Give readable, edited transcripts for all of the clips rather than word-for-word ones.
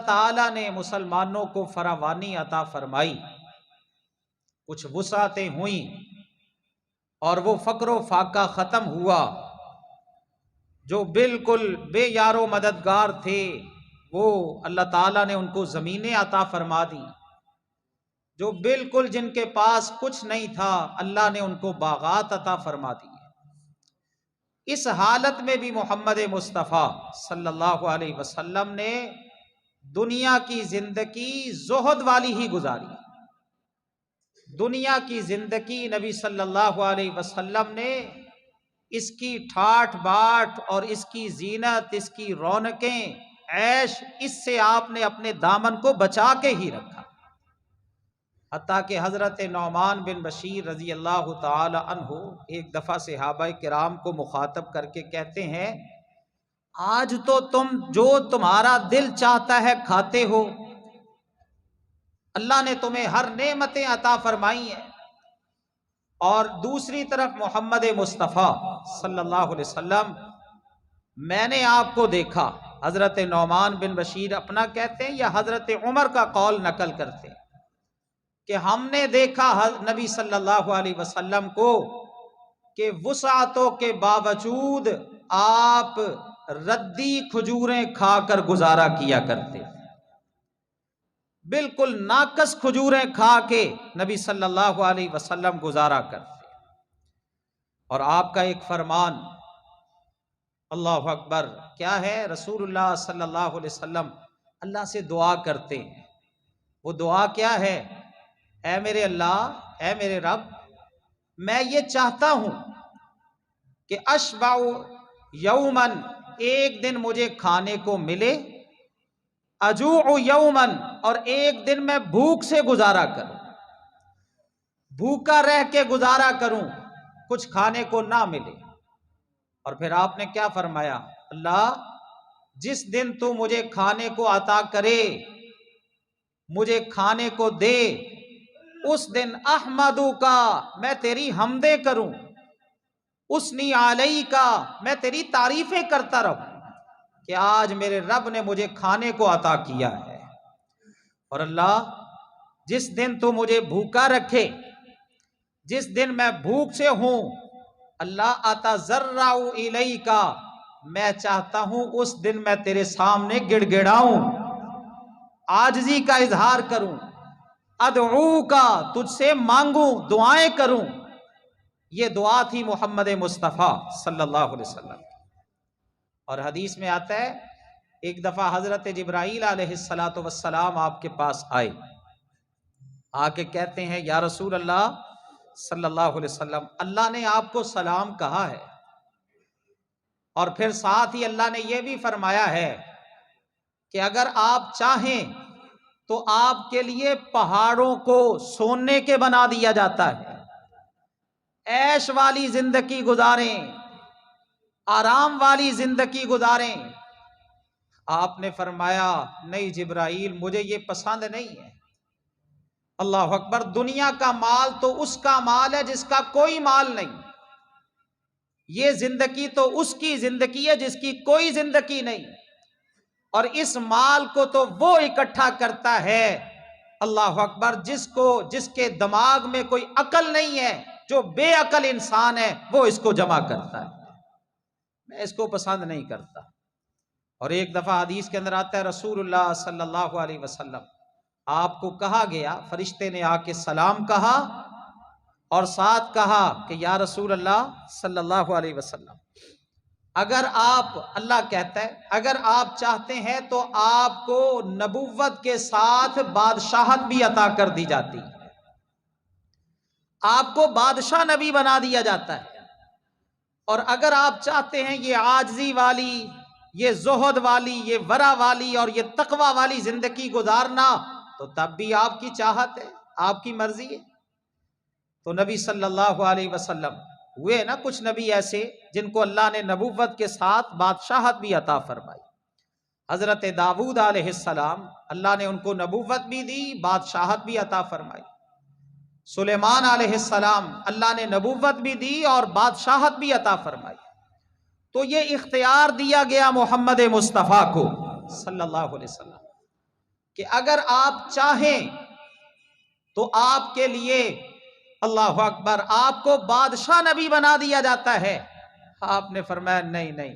تعالیٰ نے مسلمانوں کو فراوانی عطا فرمائی، کچھ وسعتیں ہوئیں اور وہ فقر و فاقہ ختم ہوا۔ جو بالکل بے یار و مددگار تھے وہ اللہ تعالیٰ نے ان کو زمینیں عطا فرما دی، جو بالکل جن کے پاس کچھ نہیں تھا اللہ نے ان کو باغات عطا فرما دی۔ اس حالت میں بھی محمد مصطفیٰ صلی اللہ علیہ وسلم نے دنیا کی زندگی زہد والی ہی گزاری۔ دنیا کی زندگی نبی صلی اللہ علیہ وسلم نے اس کی ٹھاٹ باٹ اور اس کی زینت، اس کی رونقیں، عیش، اس سے آپ نے اپنے دامن کو بچا کے ہی رکھا، حتیٰ کہ حضرت نعمان بن بشیر رضی اللہ تعالی عنہ ایک دفعہ صحابہ کرام کو مخاطب کر کے کہتے ہیں، آج تو تم جو تمہارا دل چاہتا ہے کھاتے ہو، اللہ نے تمہیں ہر نعمتیں عطا فرمائی ہیں، اور دوسری طرف محمد مصطفیٰ صلی اللہ علیہ وسلم، میں نے آپ کو دیکھا، حضرت نعمان بن بشیر اپنا کہتے ہیں یا حضرت عمر کا قول نقل کرتے ہیں کہ ہم نے دیکھا نبی صلی اللہ علیہ وسلم کو کہ وسعتوں کے باوجود آپ ردی کھجوریں کھا کر گزارا کیا کرتے، بالکل ناقص کھجوریں کھا کے نبی صلی اللہ علیہ وسلم گزارا کرتے۔ اور آپ کا ایک فرمان، اللہ اکبر، کیا ہے؟ رسول اللہ صلی اللہ علیہ وسلم اللہ سے دعا کرتے ہیں۔ وہ دعا کیا ہے؟ اے میرے اللہ، اے میرے رب، میں یہ چاہتا ہوں کہ اشبع یومن، ایک دن مجھے کھانے کو ملے، اجوع یومن، اور ایک دن میں بھوک سے گزارا کروں، بھوکا رہ کے گزارا کروں، کچھ کھانے کو نہ ملے۔ اور پھر آپ نے کیا فرمایا؟ اللہ، جس دن تو مجھے کھانے کو عطا کرے، مجھے کھانے کو دے، اس دن احمدو کا، میں تیری حمدیں کروں، اسنی علی کا، میں تیری تعریفیں کرتا رہوں کہ آج میرے رب نے مجھے کھانے کو عطا کیا ہے۔ اور اللہ، جس دن تو مجھے بھوکا رکھے، جس دن میں بھوک سے ہوں، اللہ اتضرع الیک، میں چاہتا ہوں اس دن میں تیرے سامنے گڑ گڑاؤں، عاجزی کا اظہار کروں، ادعوک، تجھ سے مانگوں، دعائیں کروں۔ یہ دعا تھی محمد مصطفیٰ صلی اللہ علیہ وسلم۔ اور حدیث میں آتا ہے ایک دفعہ حضرت جبرائیل علیہ السلام آپ کے پاس آئے، آ کے کہتے ہیں یا رسول اللہ صلی اللہ علیہ وسلم، اللہ نے آپ کو سلام کہا ہے، اور پھر ساتھ ہی اللہ نے یہ بھی فرمایا ہے کہ اگر آپ چاہیں تو آپ کے لیے پہاڑوں کو سونے کے بنا دیا جاتا ہے، عیش والی زندگی گزاریں، آرام والی زندگی گزاریں۔ آپ نے فرمایا نہیں جبرائیل، مجھے یہ پسند نہیں ہے۔ اللہ اکبر، دنیا کا مال تو اس کا مال ہے جس کا کوئی مال نہیں، یہ زندگی تو اس کی زندگی ہے جس کی کوئی زندگی نہیں، اور اس مال کو تو وہ اکٹھا کرتا ہے، اللہ اکبر، جس کے دماغ میں کوئی عقل نہیں ہے، جو بے عقل انسان ہے وہ اس کو جمع کرتا ہے، میں اس کو پسند نہیں کرتا۔ اور ایک دفعہ حدیث کے اندر آتا ہے رسول اللہ صلی اللہ علیہ وسلم، آپ کو کہا گیا، فرشتے نے آ کے سلام کہا اور ساتھ کہا کہ یا رسول اللہ صلی اللہ علیہ وسلم، اگر آپ، اللہ کہتا ہے اگر آپ چاہتے ہیں تو آپ کو نبوت کے ساتھ بادشاہت بھی عطا کر دی جاتی ہے، آپ کو بادشاہ نبی بنا دیا جاتا ہے، اور اگر آپ چاہتے ہیں یہ عاجزی والی، یہ زہد والی، یہ ورع والی اور یہ تقوی والی زندگی گزارنا، تو تب بھی آپ کی چاہت ہے، آپ کی مرضی ہے۔ تو نبی صلی اللہ علیہ وسلم ہوئے نا کچھ نبی ایسے جن کو اللہ نے نبوت کے ساتھ بادشاہت بھی عطا فرمائی۔ حضرت داؤد علیہ السلام، اللہ نے ان کو نبوت بھی دی، بادشاہت بھی عطا فرمائی۔ سلیمان علیہ السلام، اللہ نے نبوت بھی دی اور بادشاہت بھی عطا فرمائی۔ تو یہ اختیار دیا گیا محمد مصطفیٰ کو صلی اللہ علیہ وسلم، کہ اگر آپ چاہیں تو آپ کے لیے اللہ اکبر آپ کو بادشاہ نبی بنا دیا جاتا ہے۔ آپ نے فرمایا نہیں نہیں،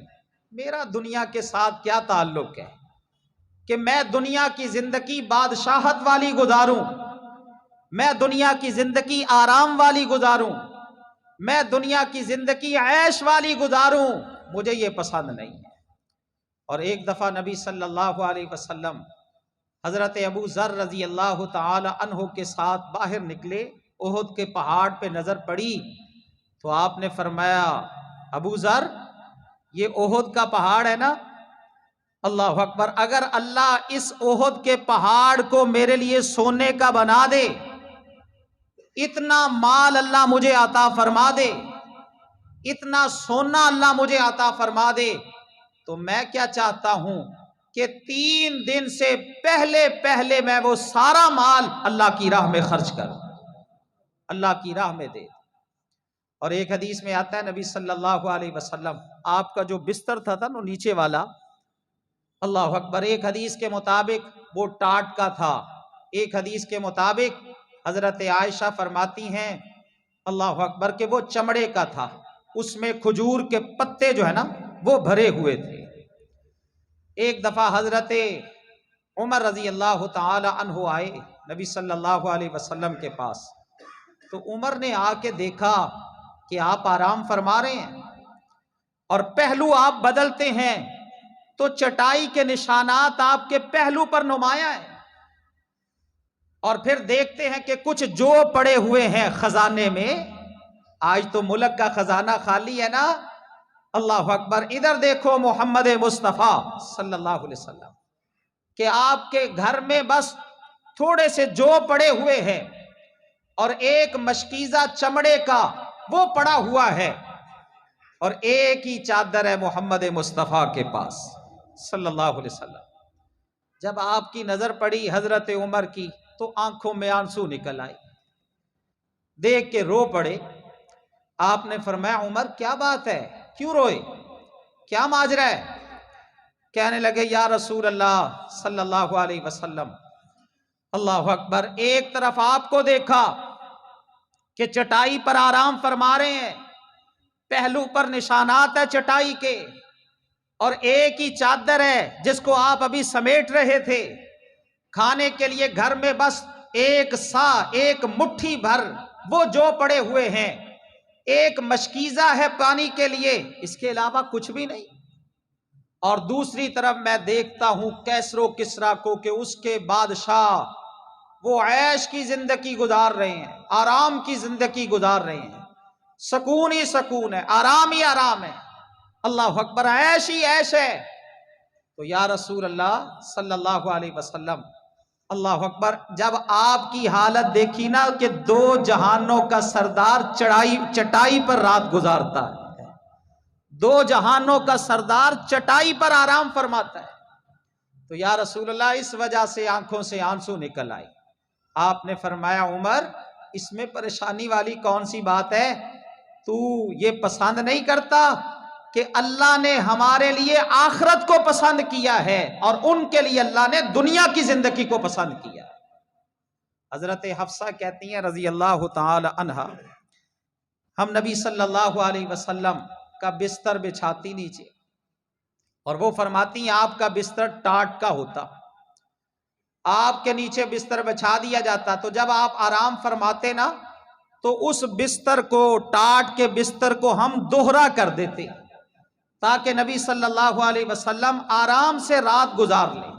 میرا دنیا کے ساتھ کیا تعلق ہے کہ میں دنیا کی زندگی بادشاہت والی گزاروں، میں دنیا کی زندگی آرام والی گزاروں، میں دنیا کی زندگی عیش والی گزاروں، مجھے یہ پسند نہیں ہے۔ اور ایک دفعہ نبی صلی اللہ علیہ وسلم حضرت ابو ذر رضی اللہ تعالی عنہ کے ساتھ باہر نکلے، احد کے پہاڑ پہ نظر پڑی تو آپ نے فرمایا ابو ذر یہ احد کا پہاڑ ہے نا، اللہ اکبر، اگر اللہ اس احد کے پہاڑ کو میرے لیے سونے کا بنا دے، اتنا مال اللہ مجھے عطا فرما دے، اتنا سونا اللہ مجھے عطا فرما دے، تو میں کیا چاہتا ہوں کہ 3 دن سے پہلے میں وہ سارا مال اللہ کی راہ میں خرچ کروں، اللہ کی راہ میں دے۔ اور ایک حدیث میں آتا ہے نبی صلی اللہ علیہ وسلم آپ کا جو بستر تھا نا نیچے والا، اللہ اکبر، ایک حدیث کے مطابق وہ ٹاٹ کا تھا، ایک حدیث کے مطابق حضرت عائشہ فرماتی ہیں اللہ اکبر کہ وہ چمڑے کا تھا، اس میں کھجور کے پتے جو ہے نا وہ بھرے ہوئے تھے۔ ایک دفعہ حضرت عمر رضی اللہ تعالی عنہ آئے نبی صلی اللہ علیہ وسلم کے پاس، تو عمر نے آ کے دیکھا کہ آپ آرام فرما رہے ہیں اور پہلو آپ بدلتے ہیں تو چٹائی کے نشانات آپ کے پہلو پر نمایاں ہیں، اور پھر دیکھتے ہیں کہ کچھ جو پڑے ہوئے ہیں خزانے میں، آج تو ملک کا خزانہ خالی ہے نا، اللہ اکبر، ادھر دیکھو محمد مصطفیٰ صلی اللہ علیہ وسلم کہ آپ کے گھر میں بس تھوڑے سے جو پڑے ہوئے ہیں اور ایک مشکیزہ چمڑے کا وہ پڑا ہوا ہے، اور ایک ہی چادر ہے محمد مصطفیٰ کے پاس صلی اللہ علیہ وسلم۔ جب آپ کی نظر پڑی حضرت عمر کی تو آنکھوں میں آنسو نکل آئے، دیکھ کے رو پڑے۔ آپ نے فرمایا عمر کیا بات ہے، کیوں روئے، کیا ماجرا ہے؟ کہنے لگے یا رسول اللہ صلی اللہ علیہ وسلم، اللہ اکبر، ایک طرف آپ کو دیکھا کہ چٹائی پر آرام فرما رہے ہیں، پہلو پر نشانات ہے چٹائی کے، اور ایک ہی چادر ہے جس کو آپ ابھی سمیٹ رہے تھے، کھانے کے لیے گھر میں بس ایک سا، ایک مٹھی بھر وہ جو پڑے ہوئے ہیں، ایک مشکیزہ ہے پانی کے لیے، اس کے علاوہ کچھ بھی نہیں۔ اور دوسری طرف میں دیکھتا ہوں کیسر و کسریٰ کو کہ اس کے بادشاہ وہ عیش کی زندگی گزار رہے ہیں، آرام کی زندگی گزار رہے ہیں، سکون ہی سکون ہے، آرام ہی آرام ہے، اللہ اکبر، عیش ہی عیش ہے۔ تو یا رسول اللہ صلی اللہ علیہ وسلم، اللہ اکبر، جب آپ کی حالت دیکھی نا کہ 2 جہانوں کا سردار چٹائی پر رات گزارتا ہے، 2 جہانوں کا سردار چٹائی پر آرام فرماتا ہے، تو یا رسول اللہ اس وجہ سے آنکھوں سے آنسو نکل آئے۔ آپ نے فرمایا عمر اس میں پریشانی والی کون سی بات ہے، تو یہ پسند نہیں کرتا کہ اللہ نے ہمارے لیے آخرت کو پسند کیا ہے اور ان کے لیے اللہ نے دنیا کی زندگی کو پسند کیا۔ حضرت حفصہ کہتی ہیں رضی اللہ تعالی عنہا، ہم نبی صلی اللہ علیہ وسلم کا بستر بچھاتی نیچے، اور وہ فرماتی ہیں آپ کا بستر ٹاٹ کا ہوتا، آپ کے نیچے بستر بچھا دیا جاتا، تو جب آپ آرام فرماتے نا تو اس بستر کو، ٹاٹ کے بستر کو ہم دوہرا کر دیتے تاکہ نبی صلی اللہ علیہ وسلم آرام سے رات گزار لیں۔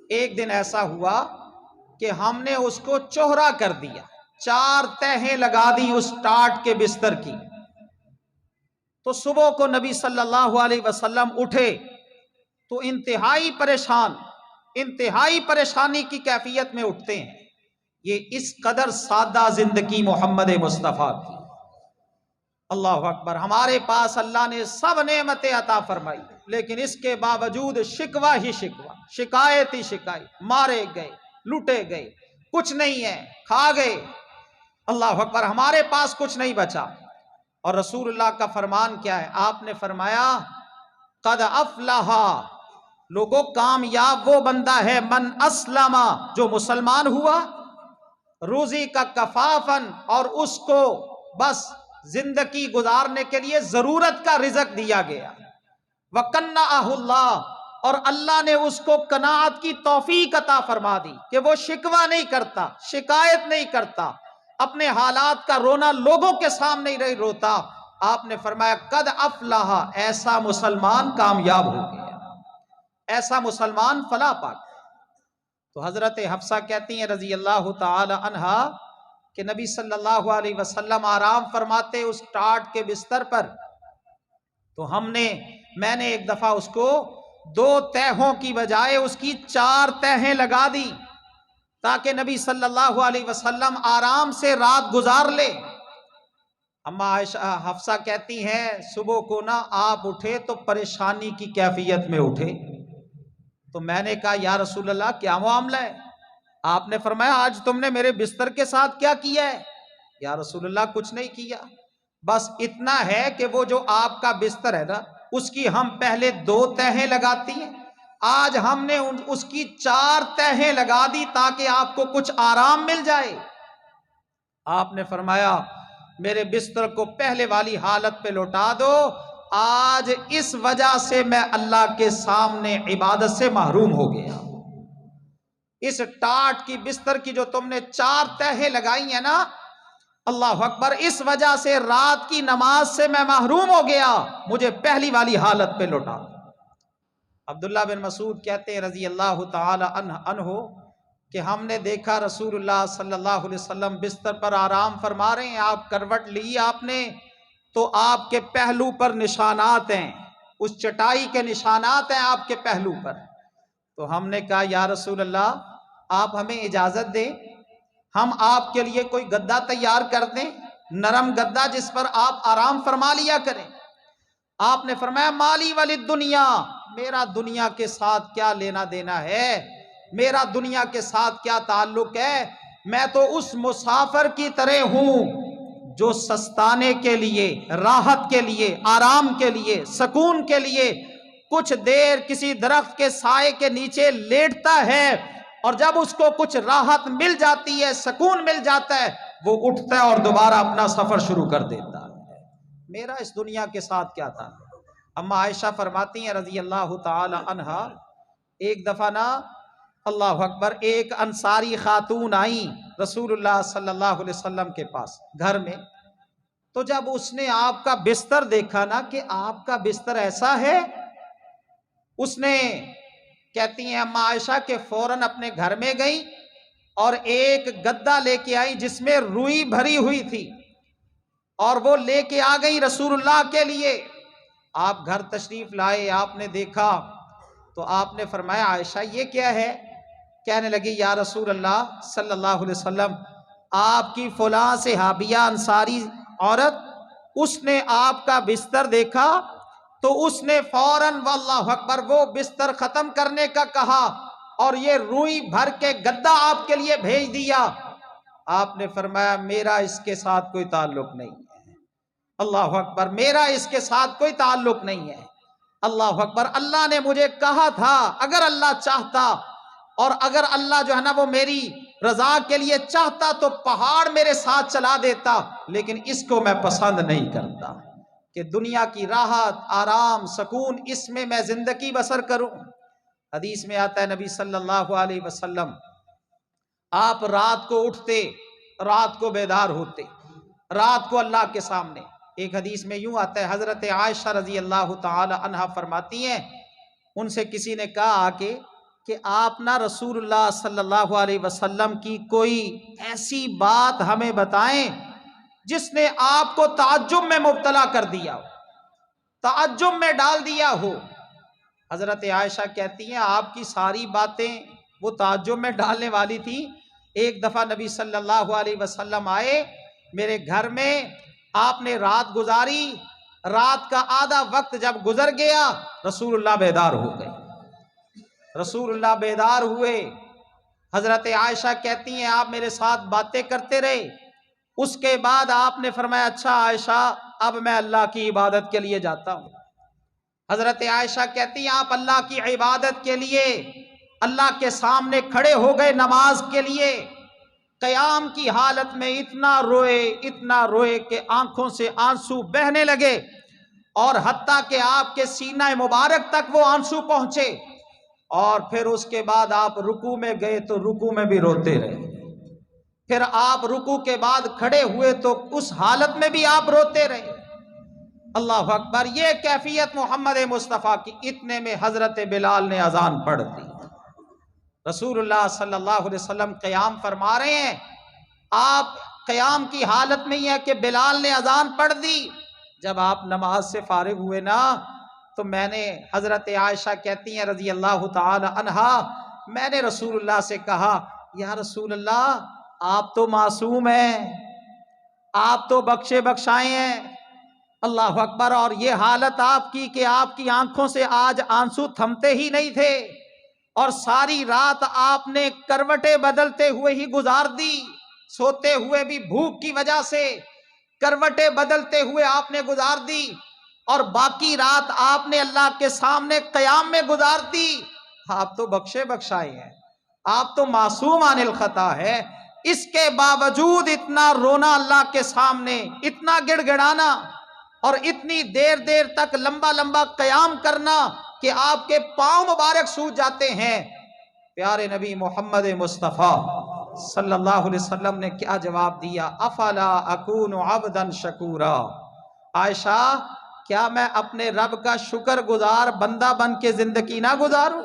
ایک دن ایسا ہوا کہ ہم نے اس کو چوہرا کر دیا، 4 تہیں لگا دی اس ٹاٹ کے بستر کی، تو صبح کو نبی صلی اللہ علیہ وسلم اٹھے تو انتہائی پریشانی کی کیفیت میں اٹھتے ہیں۔ یہ اس قدر سادہ زندگی محمد مصطفیٰ کی، اللہ اکبر، ہمارے پاس اللہ نے سب نعمتیں عطا فرمائی، لیکن اس کے باوجود شکوہ ہی شکوہ، شکایت ہی شکایت، مارے گئے، لوٹے گئے، کچھ نہیں ہے، کھا گئے، اللہ اکبر، ہمارے پاس کچھ نہیں بچا۔ اور رسول اللہ کا فرمان کیا ہے؟ آپ نے فرمایا قد افلح، لوگوں کامیاب وہ بندہ ہے من اسلم، جو مسلمان ہوا، روزی کا کفافن، اور اس کو بس زندگی گزارنے کے لیے ضرورت کا رزق دیا گیا، وَقَنَّعَهُ اللَّهُ، اور اللہ نے اس کو قناعت کی توفیق عطا فرما دی کہ وہ شکوہ نہیں کرتا، شکایت نہیں کرتا، اپنے حالات کا رونا لوگوں کے سامنے نہیں روتا۔ آپ نے فرمایا قد افلح، ایسا مسلمان کامیاب ہو گیا، ایسا مسلمان فلاح پا گیا۔ تو حضرت حفصہ کہتی ہیں رضی اللہ تعالی عنہا کہ نبی صلی اللہ علیہ وسلم آرام فرماتے اس ٹاٹ کے بستر پر، تو میں نے ایک دفعہ اس کو 2 تہوں کی بجائے اس کی 4 تہیں لگا دی تاکہ نبی صلی اللہ علیہ وسلم آرام سے رات گزار لے۔ اما عائشہ حفصہ کہتی ہیں صبح کو نا آپ اٹھے تو پریشانی کی کیفیت میں اٹھے، تو میں نے کہا یا رسول اللہ کیا معاملہ ہے؟ آپ نے فرمایا آج تم نے میرے بستر کے ساتھ کیا کیا ہے؟ یا رسول اللہ کچھ نہیں کیا، بس اتنا ہے کہ وہ جو آپ کا بستر ہے نا اس کی ہم پہلے 2 تہیں لگاتی ہیں، آج ہم نے اس کی 4 تہیں لگا دی تاکہ آپ کو کچھ آرام مل جائے۔ آپ نے فرمایا میرے بستر کو پہلے والی حالت پہ لوٹا دو، آج اس وجہ سے میں اللہ کے سامنے عبادت سے محروم ہو گیا۔ اس ٹاٹ کی بستر کی جو تم نے 4 تہیں لگائی ہیں نا، اللہ اکبر، اس وجہ سے رات کی نماز سے میں محروم ہو گیا، مجھے پہلی والی حالت پہ لوٹا۔ عبداللہ بن مسعود کہتے ہیں رضی اللہ تعالی عنہ کہ ہم نے دیکھا رسول اللہ صلی اللہ علیہ وسلم بستر پر آرام فرما رہے ہیں، آپ کروٹ لی آپ نے تو آپ کے پہلو پر نشانات ہیں، اس چٹائی کے نشانات ہیں آپ کے پہلو پر۔ تو ہم نے کہا یا رسول اللہ آپ ہمیں اجازت دیں، ہم آپ کے لیے کوئی گدا تیار کر دیں، نرم گدا جس پر آپ آرام فرما لیا کریں۔ آپ نے فرمایا مالی والی دنیا، میرا دنیا کے ساتھ کیا لینا دینا ہے، میرا دنیا کے ساتھ کیا تعلق ہے، میں تو اس مسافر کی طرح ہوں جو سستانے کے لیے، راحت کے لیے، آرام کے لیے، سکون کے لیے کچھ دیر کسی درخت کے سائے کے نیچے لیٹتا ہے، اور جب اس کو کچھ راحت مل جاتی ہے، سکون مل جاتا ہے، وہ اٹھتا ہے اور دوبارہ اپنا سفر شروع کر دیتا ہے۔ میرا اس دنیا کے ساتھ کیا تھا؟ اما عائشہ فرماتی ہیں رضی اللہ تعالی عنہا ایک دفعہ نا اللہ اکبر ایک انصاری خاتون آئی رسول اللہ صلی اللہ علیہ وسلم کے پاس گھر میں، تو جب اس نے آپ کا بستر دیکھا نا کہ آپ کا بستر ایسا ہے، اس نے کہتی ہیں اما عائشہ کہ فوراً اپنے گھر میں گئی اور ایک گدا لے کے آئی جس میں روئی بھری ہوئی تھی، اور وہ لے کے آ گئی رسول اللہ کے لیے۔ آپ گھر تشریف لائے، آپ نے دیکھا تو آپ نے فرمایا عائشہ یہ کیا ہے؟ کہنے لگی یا رسول اللہ صلی اللہ علیہ وسلم آپ کی فلاں صحابیہ انصاری عورت، اس نے آپ کا بستر دیکھا تو اس نے فوراً واللہ اکبر وہ بستر ختم کرنے کا کہا اور یہ روئی بھر کے گدا آپ کے لیے بھیج دیا۔ آپ نے فرمایا میرا اس کے ساتھ کوئی تعلق نہیں ہے، اللہ اکبر، میرا اس کے ساتھ کوئی تعلق نہیں ہے، اللہ اکبر۔ اللہ نے مجھے کہا تھا اگر اللہ چاہتا اور اگر اللہ جو ہے نا وہ میری رضا کے لیے چاہتا تو پہاڑ میرے ساتھ چلا دیتا، لیکن اس کو میں پسند نہیں کرتا کہ دنیا کی راحت، آرام، سکون اس میں زندگی بسر کروں۔ حدیث میں آتا ہے نبی صلی اللہ علیہ وسلم آپ رات کو اٹھتے، رات کو بیدار ہوتے، رات کو اللہ کے سامنے۔ ایک حدیث میں یوں آتا ہے حضرت عائشہ رضی اللہ تعالی عنہا فرماتی ہیں ان سے کسی نے کہا کہ آپ نا رسول اللہ صلی اللہ علیہ وسلم کی کوئی ایسی بات ہمیں بتائیں جس نے آپ کو تعجب میں مبتلا کر دیا ہو، تعجب میں ڈال دیا ہو۔ حضرت عائشہ کہتی ہیں آپ کی ساری باتیں وہ تعجب میں ڈالنے والی تھی۔ ایک دفعہ نبی صلی اللہ علیہ وسلم آئے میرے گھر میں، آپ نے رات گزاری، رات کا آدھا وقت جب گزر گیا رسول اللہ بیدار ہو گئے، رسول اللہ بیدار ہوئے۔ حضرت عائشہ کہتی ہیں آپ میرے ساتھ باتیں کرتے رہے، اس کے بعد آپ نے فرمایا اچھا عائشہ اب میں اللہ کی عبادت کے لیے جاتا ہوں۔ حضرت عائشہ کہتی ہیں آپ اللہ کی عبادت کے لیے اللہ کے سامنے کھڑے ہو گئے نماز کے لیے، قیام کی حالت میں اتنا روئے کہ آنکھوں سے آنسو بہنے لگے، اور حتیٰ کہ آپ کے سینہ مبارک تک وہ آنسو پہنچے، اور پھر اس کے بعد آپ رکوع میں گئے تو رکوع میں بھی روتے رہے، پھر آپ رکوع کے بعد کھڑے ہوئے تو اس حالت میں بھی آپ روتے رہے۔ اللہ اکبر، یہ کیفیت محمد مصطفیٰ کی۔ اتنے میں حضرت بلال نے اذان پڑھ دی۔ رسول اللہ صلی اللہ علیہ وسلم قیام فرما رہے ہیں، آپ قیام کی حالت میں ہی ہے کہ بلال نے اذان پڑھ دی۔ جب آپ نماز سے فارغ ہوئے نا تو میں نے، حضرت عائشہ کہتی ہیں رضی اللہ تعالی عنہا، میں نے رسول اللہ سے کہا یا رسول اللہ آپ تو معصوم ہیں، آپ تو بخشے بخشائے ہیں، اللہ اکبر، اور یہ حالت آپ کی کہ آپ کی آنکھوں سے آج آنسو تھمتے ہی نہیں تھے، اور ساری رات آپ نے کروٹیں بدلتے ہوئے ہی گزار دی، سوتے ہوئے بھی بھوک کی وجہ سے کروٹیں بدلتے ہوئے آپ نے گزار دی، اور باقی رات آپ نے اللہ کے سامنے قیام میں گزار دی۔ آپ تو بخشے بخشائے ہیں، آپ تو معصوم عن الخطا ہے، اس کے باوجود اتنا رونا اللہ کے سامنے، اتنا گڑ گڑانا، اور اتنی دیر تک لمبا قیام کرنا کہ آپ کے پاؤں مبارک سوج جاتے ہیں۔ پیارے نبی محمد مصطفیٰ صلی اللہ علیہ وسلم نے کیا جواب دیا؟ افلا اکون عبدا شکورا، عائشہ کیا میں اپنے رب کا شکر گزار بندہ بن کے زندگی نہ گزاروں؟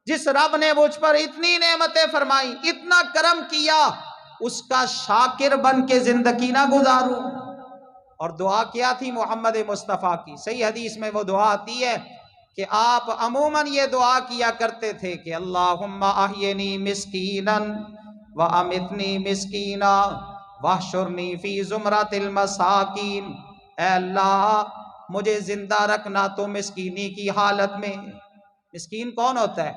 جس رب نے مجھ پر اتنی نعمتیں فرمائی، اتنا کرم کیا، اس کا شاکر بن کے زندگی نہ گزاروں؟ اور دعا کیا تھی محمد مصطفیٰ کی؟ صحیح حدیث میں وہ دعا آتی ہے کہ آپ عموماً یہ دعا کیا کرتے تھے کہ اللہم احینی مسکینا وامتنی مسکینا واحشرنی فی زمرۃ المساکین، اے اللہ مجھے زندہ رکھنا تو مسکینی کی حالت میں۔ مسکین کون ہوتا ہے؟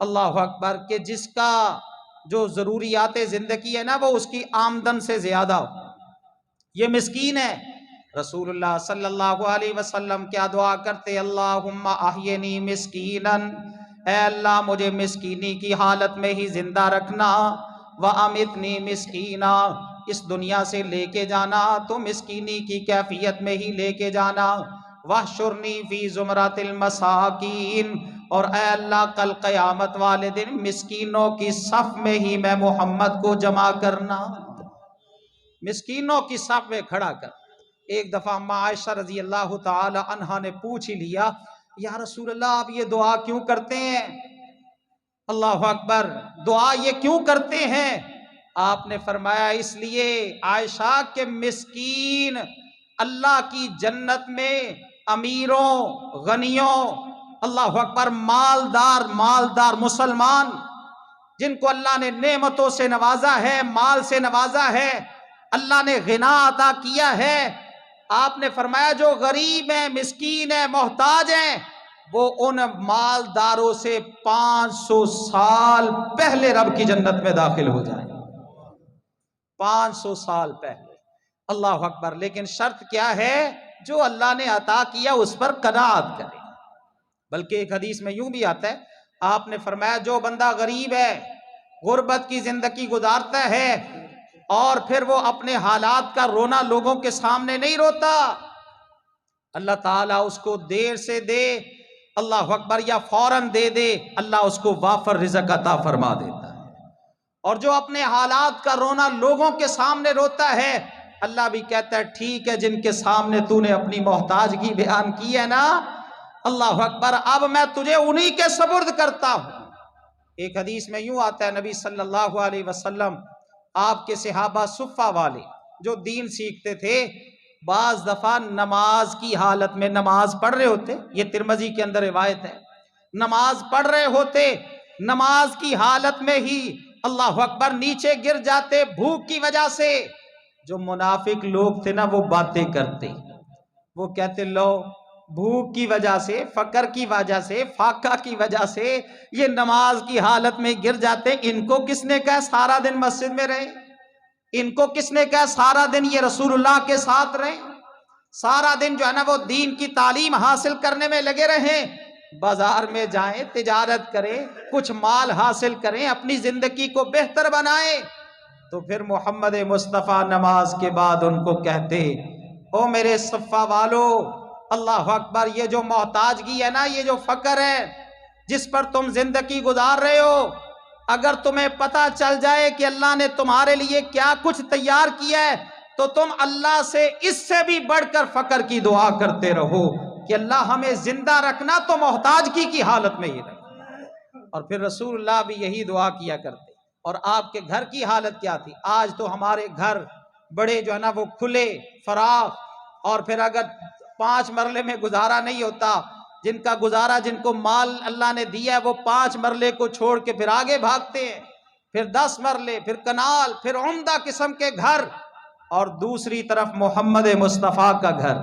اللہ اکبر، کہ جس کا جو ضروریات زندگی ہے نا وہ اس کی آمدن سے زیادہ ہو، یہ مسکین ہے۔ رسول اللہ صلی اللہ علیہ وسلم کیا دعا کرتے؟ اللہم احینی مسکینا، اے اللہ مجھے مسکینی کی حالت میں ہی زندہ رکھنا، وامتنی مسکینا، اس دنیا سے لے کے جانا تو مسکینی کی کیفیت میں ہی لے کے جانا، واحشرنی فی زمرۃ المساکین، اور اے اللہ کل قیامت والے دن مسکینوں کی صف میں ہی میں محمد کو جمع کرنا، مسکینوں کی صف میں کھڑا کر۔ ایک دفعہ اما عائشہ رضی اللہ تعالی عنہا نے پوچھ ہی لیا، یا رسول اللہ آپ یہ دعا کیوں کرتے ہیں؟ اللہ اکبر، دعا یہ کیوں کرتے ہیں؟ آپ نے فرمایا اس لیے عائشہ کہ مسکین اللہ کی جنت میں امیروں غنیوں، اللہ اکبر، مالدار مسلمان جن کو اللہ نے نعمتوں سے نوازا ہے، مال سے نوازا ہے، اللہ نے غنا عطا کیا ہے، آپ نے فرمایا جو غریب ہیں، مسکین ہیں، محتاج ہیں، وہ ان مالداروں سے 500 سال پہلے رب کی جنت میں داخل ہو جائیں، 500 سال پہلے۔ اللہ اکبر، لیکن شرط کیا ہے؟ جو اللہ نے عطا کیا اس پر قناعت کرے۔ بلکہ ایک حدیث میں یوں بھی آتا ہے، آپ نے فرمایا جو بندہ غریب ہے، غربت کی زندگی گزارتا ہے، اور پھر وہ اپنے حالات کا رونا لوگوں کے سامنے نہیں روتا، اللہ تعالیٰ اس کو دیر سے دے، اللہ اکبر، یا فوراً دے، اللہ اس کو وافر رزق عطا فرما دیتا ہے۔ اور جو اپنے حالات کا رونا لوگوں کے سامنے روتا ہے، اللہ بھی کہتا ہے ٹھیک ہے، جن کے سامنے تو نے اپنی محتاجگی بیان کی ہے نا، اللہ اکبر، اب میں تجھے انہی کے سپرد کرتا ہوں۔ ایک حدیث میں یوں آتا ہے، نبی صلی اللہ علیہ وسلم آپ کے صحابہ صفہ والے جو دین سیکھتے تھے، بعض دفعہ نماز کی حالت میں نماز پڑھ رہے ہوتے، یہ ترمذی کے اندر روایت ہے، نماز پڑھ رہے ہوتے، نماز کی حالت میں ہی اللہ اکبر نیچے گر جاتے بھوک کی وجہ سے۔ جو منافق لوگ تھے نا وہ باتیں کرتے، وہ کہتے لو بھوک کی وجہ سے، فقر کی وجہ سے، فاقہ کی وجہ سے یہ نماز کی حالت میں گر جاتے، ان کو کس نے کہا سارا دن مسجد میں رہے؟ ان کو کس نے کہا سارا دن یہ رسول اللہ کے ساتھ رہے؟ سارا دن جو ہے نا وہ دین کی تعلیم حاصل کرنے میں لگے رہیں، بازار میں جائیں، تجارت کریں، کچھ مال حاصل کریں، اپنی زندگی کو بہتر بنائیں، تو پھر محمد مصطفیٰ نماز کے بعد ان کو کہتے، او میرے صفہ والو، اللہ اکبر، یہ جو محتاجگی ہے نا، یہ جو فقر ہے جس پر تم زندگی گزار رہے ہو، اگر تمہیں پتہ چل جائے کہ اللہ نے تمہارے لیے کیا کچھ تیار کیا ہے، تو تم اللہ سے اس سے بھی بڑھ کر فقر کی دعا کرتے رہو کہ اللہ ہمیں زندہ رکھنا تو محتاجگی کی حالت میں ہی رکھنا۔ اور پھر رسول اللہ بھی یہی دعا کیا کرتے۔ اور آپ کے گھر کی حالت کیا تھی؟ آج تو ہمارے گھر بڑے جو ہے نا وہ کھلے فراغ، اور پھر اگر 5 مرلے میں گزارا نہیں ہوتا، جن کا گزارا، جن کو مال اللہ نے دیا ہے، وہ 5 مرلے کو چھوڑ کے پھر آگے بھاگتے ہیں، پھر 10 مرلے، پھر کنال، پھر عمدہ قسم کے گھر۔ اور دوسری طرف محمد مصطفیٰ کا گھر،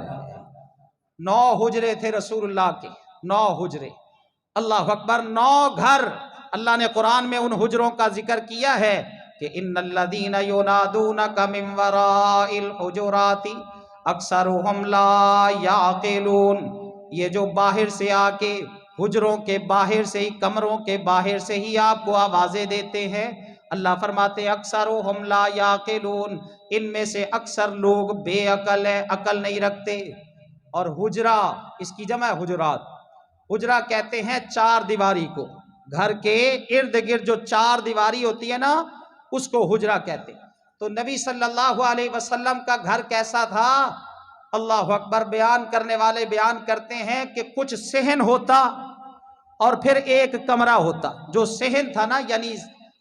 9 حجرے تھے رسول اللہ کے، 9 حجرے، اللہ اکبر، 9 گھر۔ اللہ نے قرآن میں ان حجروں کا ذکر کیا ہے کہ ان الذین ینادونک من وراء الحجرات اکثرهم لا یعقلون، یہ جو باہر سے آ کے حجروں کے باہر سے ہی، کمروں کے باہر سے ہی آپ کو آوازیں دیتے ہیں، اللہ فرماتے ہیں اکثرهم لا یعقلون، ان میں سے اکثر لوگ بے عقل ہیں، عقل نہیں رکھتے۔ اور حجرہ، اس کی جمع ہے حجرات۔ حجرہ کہتے ہیں 4 دیواری کو، گھر کے ارد گرد جو 4 دیواری ہوتی ہے نا، اس کو حجرہ کہتے ہیں۔ تو نبی صلی اللہ علیہ وسلم کا گھر کیسا تھا؟ اللہ اکبر، بیان کرنے والے بیان کرتے ہیں کہ کچھ صحن ہوتا اور پھر ایک کمرہ ہوتا۔ جو صحن تھا نا، یعنی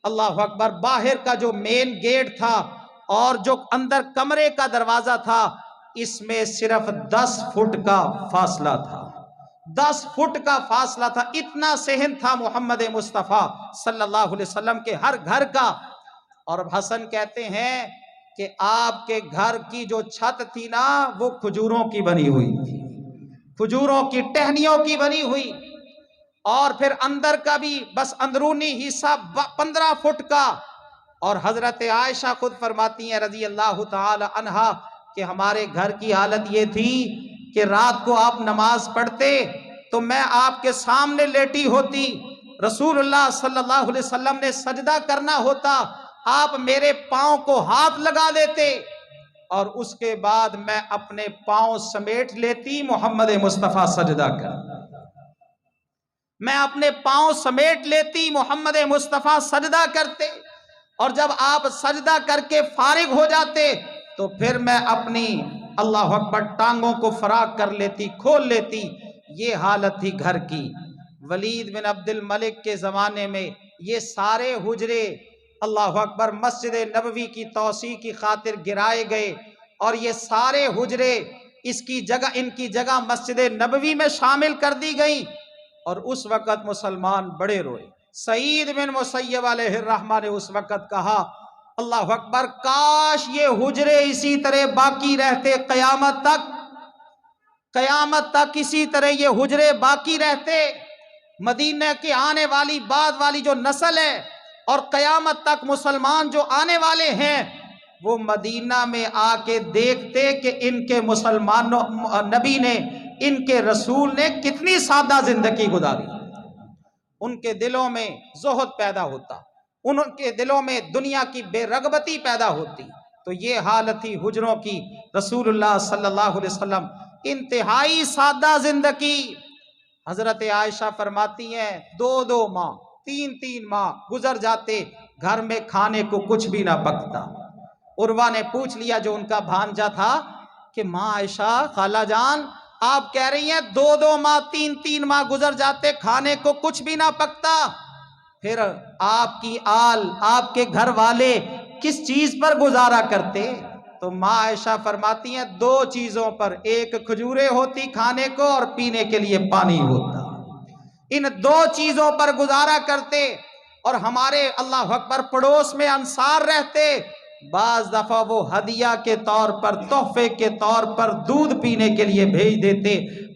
اللہ اکبر، باہر کا جو مین گیٹ تھا اور جو اندر کمرے کا دروازہ تھا، اس میں صرف 10 فٹ کا فاصلہ تھا، 10 فٹ کا فاصلہ تھا۔ اتنا صحن تھا محمد مصطفیٰ صلی اللہ علیہ وسلم کے ہر گھر کا۔ اور حسن کہتے ہیں کہ آپ کے گھر کی جو چھت تھی نا، وہ کھجوروں کی بنی ہوئی تھی، کھجوروں کی ٹہنیوں کی بنی ہوئی، اور پھر اندر کا بھی بس اندرونی حصہ 15 فٹ کا۔ اور حضرت عائشہ خود فرماتی ہیں رضی اللہ تعالی عنہا کہ ہمارے گھر کی حالت یہ تھی کہ رات کو آپ نماز پڑھتے تو میں آپ کے سامنے لیٹی ہوتی، رسول اللہ صلی اللہ علیہ وسلم نے سجدہ کرنا ہوتا، آپ میرے پاؤں کو ہاتھ لگا دیتے، اور اس کے بعد میں اپنے پاؤں سمیٹ لیتی، محمد مصطفیٰ سجدہ کر، میں اپنے پاؤں سمیٹ لیتی، محمد مصطفیٰ سجدہ کرتے، اور جب آپ سجدہ کر کے فارغ ہو جاتے تو پھر میں اپنی اللہ اکبر ٹانگوں کو فراغ کر لیتی، کھول لیتی۔ یہ حالت تھی گھر کی۔ ولید بن عبد الملک کے زمانے میں یہ سارے حجرے اللہ اکبر مسجد نبوی کی توسیع کی خاطر گرائے گئے، اور یہ سارے حجرے ان کی جگہ مسجد نبوی میں شامل کر دی گئی۔ اور اس وقت مسلمان بڑے روئے۔ سعید بن مسیب علیہ الرحمہ نے اس وقت کہا، اللہ اکبر، کاش یہ حجرے اسی طرح باقی رہتے قیامت تک، قیامت تک اسی طرح یہ حجرے باقی رہتے، مدینہ کی آنے والی بعد والی جو نسل ہے اور قیامت تک مسلمان جو آنے والے ہیں، وہ مدینہ میں آ کے دیکھتے کہ ان کے مسلمانوں، نبی نے، ان کے رسول نے کتنی سادہ زندگی گزاری۔ ان کے دلوں میں زہد پیدا ہوتا، ان کے دلوں میں دنیا کی بے رغبتی پیدا ہوتی۔ تو یہ حالت تھی حجروں کی۔ رسول اللہ صلی اللہ علیہ وسلم انتہائی سادہ زندگی۔ حضرت عائشہ فرماتی ہیں 2 ماہ 3 ماہ گزر جاتے، گھر میں کھانے کو کچھ بھی نہ پکتا۔ عروہ نے پوچھ لیا، جو ان کا بھانجا تھا، کہ ماں عائشہ، خالہ جان، آپ کہہ رہی ہیں 2 ماہ 3 ماہ گزر جاتے، کھانے کو کچھ بھی نہ پکتا، پھر آپ کی آل، آپ کے گھر والے کس چیز پر گزارا کرتے؟ تو ماں عائشہ فرماتی ہیں 2 چیزوں پر، ایک کھجوریں ہوتی کھانے کو اور پینے کے لیے پانی ہوتا، ان 2 چیزوں پر گزارا کرتے۔ اور ہمارے اللہ اکبر پڑوس میں انصار رہتے، بعض دفعہ وہ ہدیہ کے طور پر، تحفے کے طور پر دودھ پینے کے لیے بھیج دیتے۔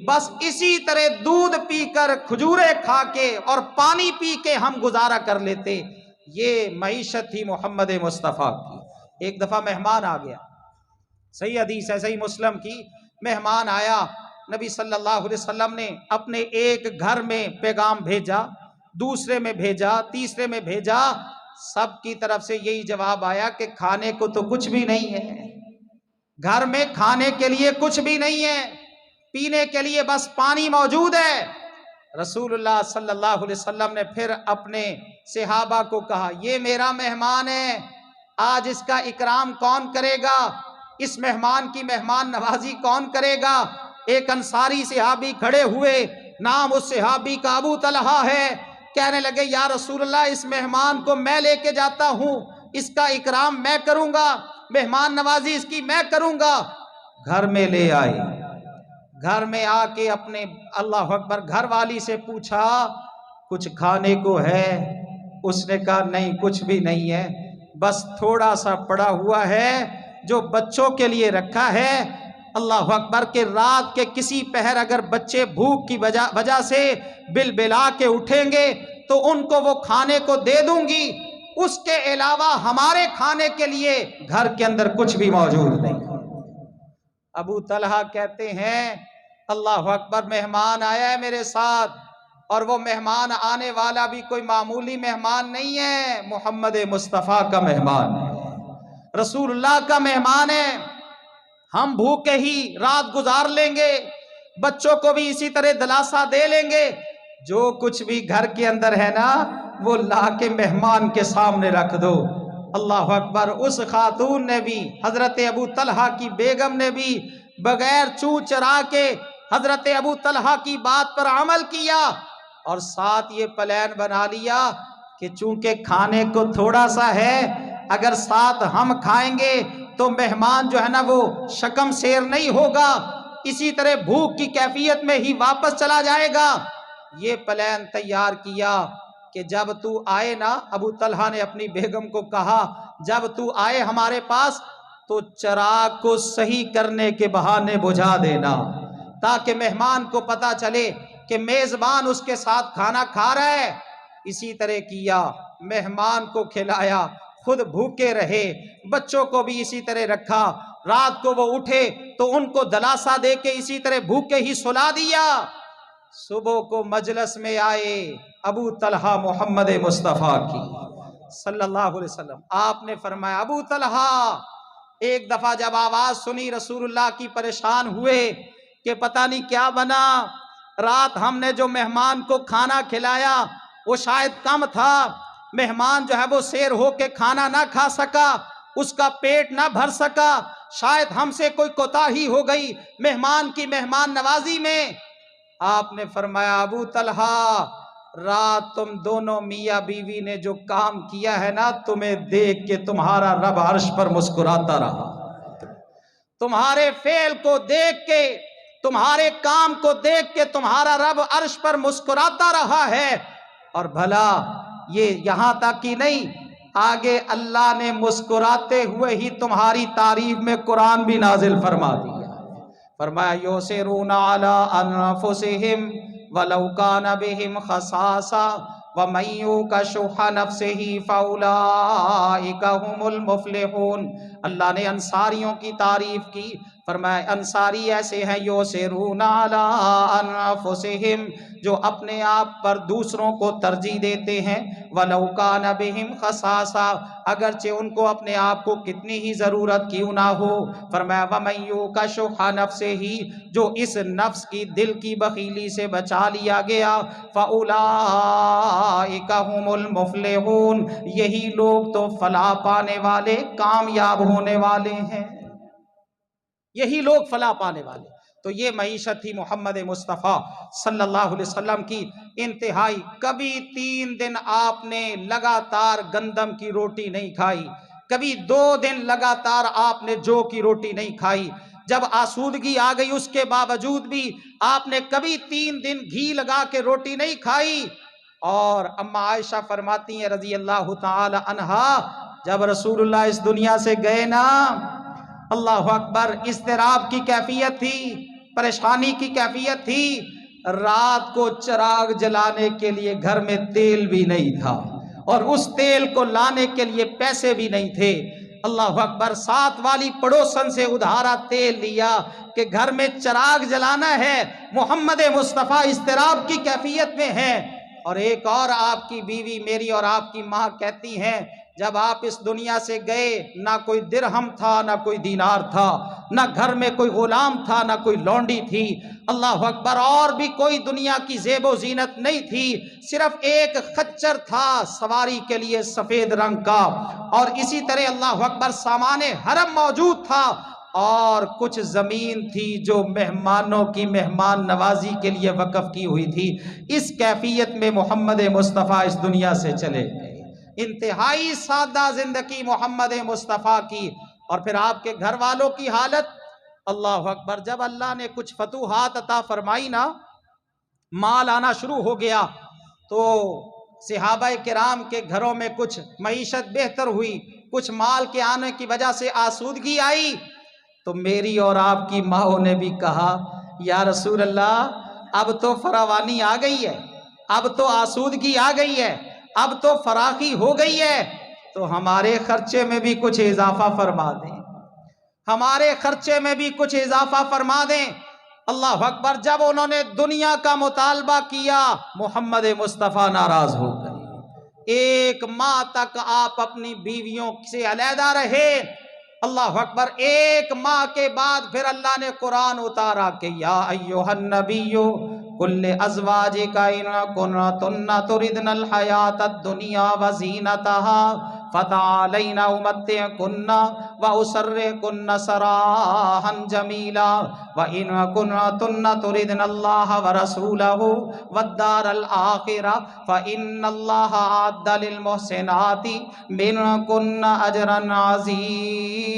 بس اسی طرح دودھ پی کر، کھجوریں کھا کے اور پانی پی کے ہم گزارا کر لیتے۔ یہ معیشت تھی محمد مصطفیٰ کی۔ ایک دفعہ مہمان آ گیا، صحیح حدیث ہے، صحیح مسلم کی، مہمان آیا، نبی صلی اللہ علیہ وسلم نے اپنے ایک گھر میں پیغام بھیجا، دوسرے میں بھیجا، تیسرے میں بھیجا، سب کی طرف سے یہی جواب آیا کہ کھانے کو تو کچھ بھی نہیں ہے، گھر میں کھانے کے لیے کچھ بھی نہیں ہے، پینے کے لیے بس پانی موجود ہے۔ رسول اللہ صلی اللہ علیہ وسلم نے پھر اپنے صحابہ کو کہا، یہ میرا مہمان ہے، آج اس کا اکرام کون کرے گا، اس مہمان کی مہمان نوازی کون کرے گا؟ ایک انصاری صحابی کھڑے ہوئے، نام اس صحابی کا ابو طلحہ ہے، کہنے لگے یا رسول اللہ اس مہمان کو میں لے کے جاتا ہوں، اس کا اکرام میں کروں گا، مہمان نوازی اس کی میں کروں گا۔ گھر میں لے آئے، گھر میں آ کے اپنے اللہ اکبر گھر والی سے پوچھا کچھ کھانے کو ہے؟ اس نے کہا نہیں کچھ بھی نہیں ہے، بس تھوڑا سا پڑا ہوا ہے جو بچوں کے لیے رکھا ہے۔ اللہ اکبر کہ رات کے کسی پہر اگر بچے بھوک کی وجہ سے بلبلا کے اٹھیں گے تو ان کو وہ کھانے کو دے دوں گی، اس کے علاوہ ہمارے کھانے کے لیے گھر کے اندر کچھ بھی موجود نہیں۔ ابو طلحہ کہتے ہیں اللہ اکبر مہمان آیا ہے میرے ساتھ، اور وہ مہمان آنے والا بھی کوئی معمولی مہمان نہیں ہے، محمد مصطفیٰ کا مہمان ہے، رسول اللہ کا مہمان ہے۔ ہم بھوکے ہی رات گزار لیں گے، بچوں کو بھی اسی طرح دلاسا دے لیں گے، جو کچھ بھی گھر کے اندر ہے نا وہ لا کے مہمان کے سامنے رکھ دو۔ اللہ اکبر اس خاتون نے بھی، حضرت ابو طلحہ کی بیگم نے بھی بغیر چوں چرا کے حضرت ابو طلحہ کی بات پر عمل کیا، اور ساتھ یہ پلان بنا لیا کہ چونکہ کھانے کو تھوڑا سا ہے، اگر ساتھ ہم کھائیں گے تو مہمان جو ہے نا وہ شکم سیر نہیں ہوگا، اسی طرح بھوک کی کیفیت میں ہی واپس چلا جائے گا۔ یہ پلان تیار کیا کہ جب تو آئے نا، ابو طلحہ نے اپنی بیگم کو کہا جب تو آئے ہمارے پاس تو چراغ کو صحیح کرنے کے بہانے بجھا دینا، تاکہ مہمان کو پتا چلے کہ میزبان اس کے ساتھ کھانا کھا رہا ہے۔ اسی طرح کیا، مہمان کو کھلایا، خود بھوکے رہے، بچوں کو بھی اسی طرح رکھا، رات کو وہ اٹھے تو ان کو دلاسا دے کے اسی طرح بھوکے ہی سلا دیا۔ صبح کو مجلس میں آئے ابو طلحہ محمد مصطفیٰ کی صلی اللہ علیہ وسلم، آپ نے فرمایا ابو طلحہ، ایک دفعہ جب آواز سنی رسول اللہ کی پریشان ہوئے کہ پتہ نہیں کیا بنا، رات ہم نے جو مہمان کو کھانا کھلایا وہ شاید کم تھا، مہمان جو ہے وہ سیر ہو کے کھانا نہ کھا سکا، اس کا پیٹ نہ بھر سکا، شاید ہم سے کوئی کوتاہی ہو گئی مہمان کی مہمان نوازی میں۔ آپ نے فرمایا ابو طلحہ، رات تم دونوں میاں بیوی نے جو کام کیا ہے نا، تمہیں دیکھ کے تمہارا رب عرش پر مسکراتا رہا، تمہارے فعل کو دیکھ کے، تمہارے کام کو دیکھ کے تمہارا رب عرش پر مسکراتا رہا ہے۔ اور بھلا یہ یہاں تک ہی نہیں، آگے اللہ نے مسکراتے ہوئے ہی تمہاری تعریف میں قرآن بھی نازل فرما دیا، فرمایا یوسرون علی انفسہم ولو کان بہم خصاصہ ومن یوق شح نفسہ فاولئک ھم المفلحون۔ اللہ نے انصاریوں کی تعریف کی، فرمایا انصاری ایسے ہیں یوسرون علی انفسہم، جو اپنے آپ پر دوسروں کو ترجیح دیتے ہیں، وَلَوْ كَانَ بِهِمْ خَصَاصَةٌ، اگرچہ ان کو اپنے آپ کو کتنی ہی ضرورت کیوں نہ ہو، فرمایا وَمَن يُوقَ شُحَّ نَفْسِهِ، جو اس نفس کی دل کی بخیلی سے بچا لیا گیا، فَأُولَئِكَ هُمُ الْمُفْلِحُونَ، یہی لوگ تو فلاح پانے والے، کامیاب ہونے والے ہیں، یہی لوگ فلاح پانے والے۔ تو یہ معیشت تھی محمد مصطفیٰ صلی اللہ علیہ وسلم کی انتہائی۔ کبھی 3 دن آپ نے لگاتار گندم کی روٹی نہیں کھائی، کبھی 2 دن لگاتار آپ نے جو کی روٹی نہیں کھائی، جب آسودگی آ گئی اس کے باوجود بھی آپ نے کبھی 3 دن گھی لگا کے روٹی نہیں کھائی۔ اور اما عائشہ فرماتی ہیں رضی اللہ تعالی عنہا، جب رسول اللہ اس دنیا سے گئے نا، اللہ اکبر، اضطراب کی کیفیت تھی، پریشانی کی کیفیت تھی، رات کو چراغ جلانے کے لیے گھر میں تیل بھی نہیں تھا، اور اس تیل کو لانے کے لیے پیسے بھی نہیں تھے۔ اللہ اکبر، ساتھ والی پڑوسن سے ادھارا تیل لیا کہ گھر میں چراغ جلانا ہے، محمد مصطفیٰ اضطراب کی کیفیت میں ہے۔ اور ایک اور آپ کی بیوی میری اور آپ کی ماں کہتی ہیں جب آپ اس دنیا سے گئے نہ کوئی درہم تھا نہ کوئی دینار تھا، نہ گھر میں کوئی غلام تھا نہ کوئی لونڈی تھی، اللہ اکبر، اور بھی کوئی دنیا کی زیب و زینت نہیں تھی، صرف ایک خچر تھا سواری کے لیے سفید رنگ کا، اور اسی طرح اللہ اکبر سامان حرم موجود تھا، اور کچھ زمین تھی جو مہمانوں کی مہمان نوازی کے لیے وقف کی ہوئی تھی۔ اس کیفیت میں محمد مصطفیٰ اس دنیا سے چلے گئے، انتہائی سادہ زندگی محمد مصطفیٰ کی۔ اور پھر آپ کے گھر والوں کی حالت، اللہ اکبر، جب اللہ نے کچھ فتوحات عطا فرمائی نا، مال آنا شروع ہو گیا، تو صحابہ کرام کے گھروں میں کچھ معیشت بہتر ہوئی، کچھ مال کے آنے کی وجہ سے آسودگی آئی، تو میری اور آپ کی ماں نے بھی کہا یا رسول اللہ اب تو فراوانی آ گئی ہے، اب تو آسودگی آ گئی ہے، اب تو فراخی ہو گئی ہے، تو ہمارے خرچے میں بھی کچھ اضافہ فرما دیں، ہمارے خرچے میں بھی کچھ اضافہ فرما دیں۔ اللہ اکبر، جب انہوں نے دنیا کا مطالبہ کیا، محمد مصطفیٰ ناراض ہو گئے، ایک ماہ تک آپ اپنی بیویوں سے علیحدہ رہے۔ اللہ اکبر، ایک ماہ کے بعد پھر اللہ نے قرآن اتارا کہ یا ایھا النبی قل لازواجک ان کنتن تردن الحیاۃ الدنیا وزینتها فتعالین امتعکن واسرحکن سراحا جمیلا وان کنتن تردن اللہ ورسولہ والدار الآخرہ فان اللہ اعد للمحسنات منکن اجرا عظیما۔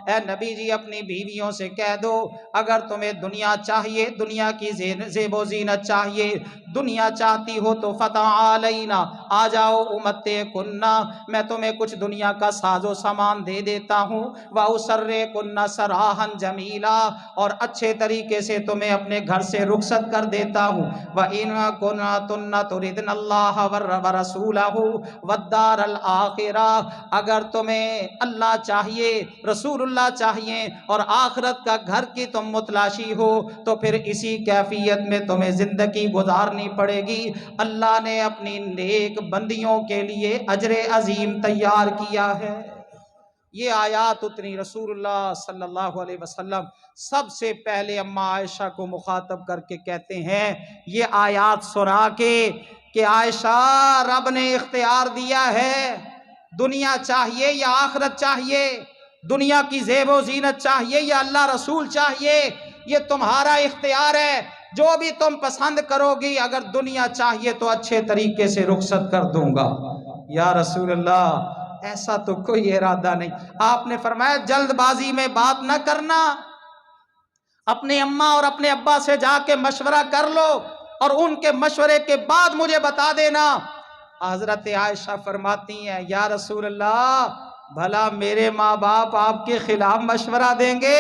اے نبی جی اپنی بیویوں سے کہہ دو اگر تمہیں دنیا چاہیے، دنیا کی زیب و زینت چاہیے، دنیا چاہتی ہو تو فتعالینا، آ جاؤ، امتعکن، میں تمہیں کچھ دنیا کا ساز و سامان دے دیتا ہوں، واسرحکن سراحا جمیلا، اور اچھے طریقے سے تمہیں اپنے گھر سے رخصت کر دیتا ہوں، وَإِن كُنتُنَّ تُرِدْنَ اللَّهَ وَرَسُولَهُ وَالدَّارَ الْآخِرَةَ، اگر تمہیں اللہ چاہیے، رسول اللہ چاہیے اور آخرت کا گھر کی تم متلاشی ہو، تو پھر اسی کیفیت میں تمہیں زندگی گزارنی پڑے گی۔ اللہ نے اپنی نیک بندیوں کے لیے اجر عظیم تیار کیا ہے۔ یہ آیات اتنی، رسول اللہ صلی اللہ علیہ وسلم سب سے پہلے اماں عائشہ کو مخاطب کر کے کہتے ہیں یہ آیات سنا کے کہ عائشہ، رب نے اختیار دیا ہے، دنیا چاہیے یا آخرت چاہیے، دنیا کی زیب و زینت چاہیے یا اللہ رسول چاہیے، یہ تمہارا اختیار ہے، جو بھی تم پسند کرو گی، اگر دنیا چاہیے تو اچھے طریقے سے رخصت کر دوں گا۔ یا رسول اللہ ایسا تو کوئی ارادہ نہیں۔ آپ نے فرمایا جلد بازی میں بات نہ کرنا، اپنے اماں اور اپنے ابا سے جا کے مشورہ کر لو اور ان کے مشورے کے بعد مجھے بتا دینا۔ حضرت عائشہ فرماتی ہیں یا رسول اللہ بھلا میرے ماں باپ آپ کے خلاف مشورہ دیں گے؟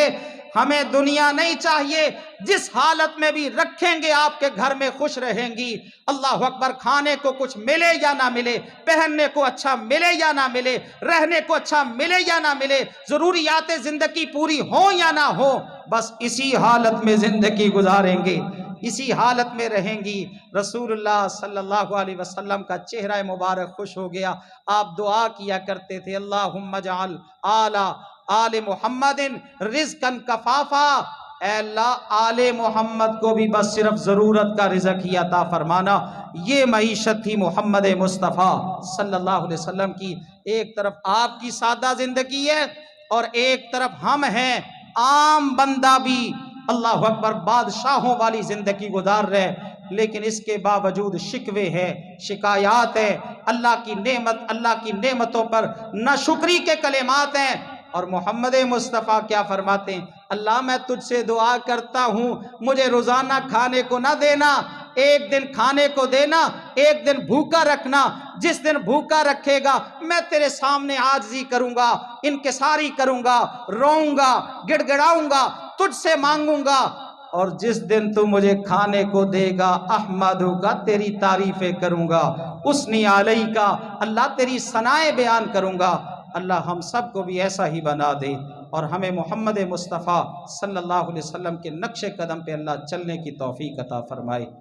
ہمیں دنیا نہیں چاہیے، جس حالت میں بھی رکھیں گے آپ کے گھر میں خوش رہیں گی۔ اللہ اکبر، کھانے کو کچھ ملے یا نہ ملے، پہننے کو اچھا ملے یا نہ ملے، رہنے کو اچھا ملے یا نہ ملے، ضروریات زندگی پوری ہوں یا نہ ہو، بس اسی حالت میں زندگی گزاریں گے، اسی حالت میں رہیں گی۔ رسول اللہ صلی اللہ علیہ وسلم کا چہرہ مبارک خوش ہو گیا، آپ دعا کیا کرتے تھے اللہم اجعل آل محمد رزقا کفافا، اے اللہ آل محمد کو بھی بس صرف ضرورت کا رزق ہی عطا فرمانا۔ یہ معیشت تھی محمد مصطفیٰ صلی اللہ علیہ وسلم کی۔ ایک طرف آپ کی سادہ زندگی ہے اور ایک طرف ہم ہیں عام بندہ بھی اللہ اکبر بادشاہوں والی زندگی گزار رہے، لیکن اس کے باوجود شکوے ہیں، شکایات ہیں، اللہ کی نعمتوں پر ناشکری کے کلمات ہیں۔ اور محمد مصطفیٰ کیا فرماتے ہیں؟ اللہ میں تجھ سے دعا کرتا ہوں مجھے روزانہ کھانے کو نہ دینا، ایک دن کھانے کو دینا، ایک دن بھوکا رکھنا، جس دن بھوکا رکھے گا میں تیرے سامنے عاجزی کروں گا، انکساری کروں گا، روؤں گا، گڑ گڑاؤں گا، تجھ سے مانگوں گا، اور جس دن تو مجھے کھانے کو دے گا احمدو کا، تیری تعریفیں کروں گا، اسنی علیہ کا، اللہ تیری ثنائے بیان کروں گا۔ اللہ ہم سب کو بھی ایسا ہی بنا دے، اور ہمیں محمد مصطفیٰ صلی اللہ علیہ وسلم کے نقش قدم پہ اللہ چلنے کی توفیق عطا فرمائے۔